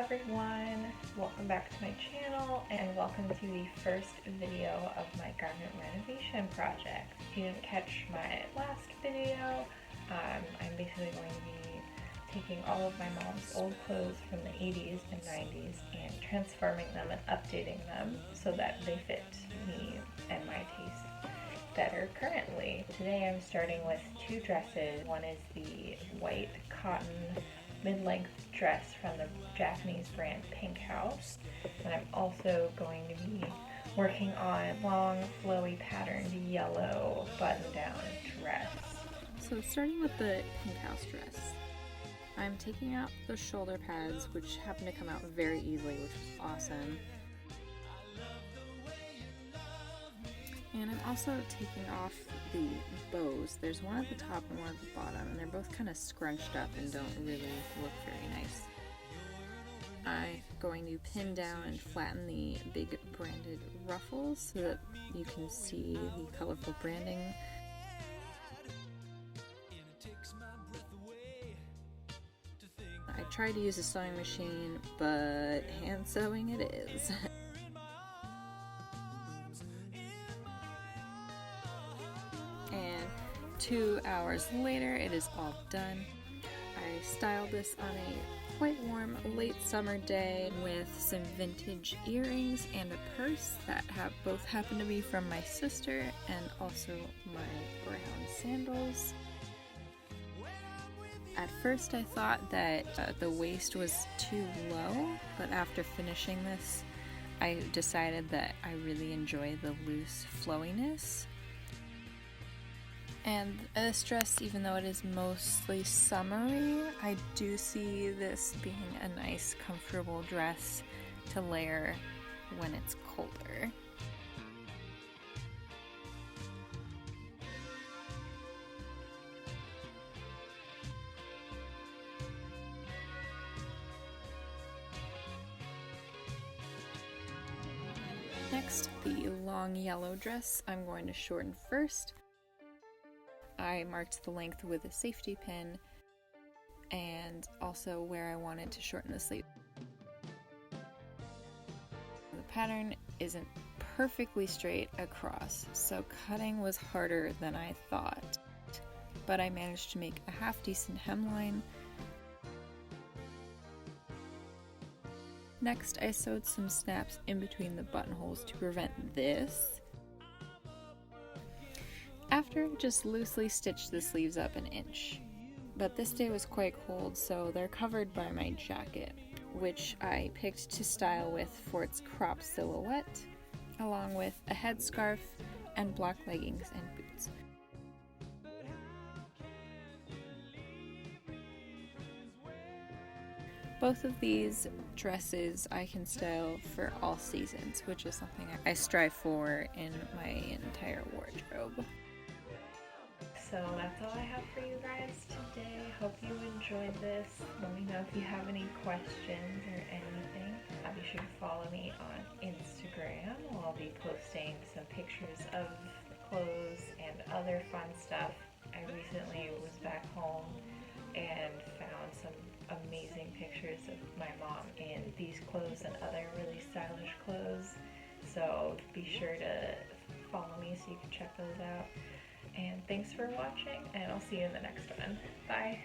everyone, welcome back to my channel and welcome to the first video of my garment renovation project. If you didn't catch my last video, I'm basically going to be taking all of my mom's old clothes from the 80s and 90s and transforming them and updating them so that they fit me and my taste better currently. Today I'm starting with two dresses. One is the white cotton mid-length dress from the Japanese brand Pink House, and I'm also going to be working on long flowy patterned yellow button-down dress. So starting with the Pink House dress, I'm taking out the shoulder pads, which happen to come out very easily, which is awesome. And I'm also taking off the bows. There's one at the top and one at the bottom, and they're both kind of scrunched up and don't really look very nice. I'm going to pin down and flatten the big branded ruffles so that you can see the colorful branding. I tried to use a sewing machine, but hand sewing it is. And 2 hours later, it is all done. I styled this on a quite warm late summer day with some vintage earrings and a purse that both happen to be from my sister, and also my brown sandals. At first I thought that the waist was too low, but after finishing this, I decided that I really enjoy the loose flowiness. And this dress, even though it is mostly summery, I do see this being a nice, comfortable dress to layer when it's colder. Next, the long yellow dress I'm going to shorten first. I marked the length with a safety pin and also where I wanted to shorten the sleeve. The pattern isn't perfectly straight across, so cutting was harder than I thought, but I managed to make a half decent hemline. Next, I sewed some snaps in between the buttonholes to prevent this. After, I just loosely stitched the sleeves up an inch. But this day was quite cold, so they're covered by my jacket, which I picked to style with for its cropped silhouette, along with a headscarf and black leggings and boots. Both of these dresses I can style for all seasons, which is something I strive for in my entire wardrobe. So that's all I have for you guys today. Hope you enjoyed this. Let me know if you have any questions or anything. Be sure to follow me on Instagram. I'll be posting some pictures of the clothes and other fun stuff. I recently was back home and found some amazing pictures of my mom in these clothes and other really stylish clothes. So be sure to follow me so you can check those out. And thanks for watching, and I'll see you in the next one. Bye!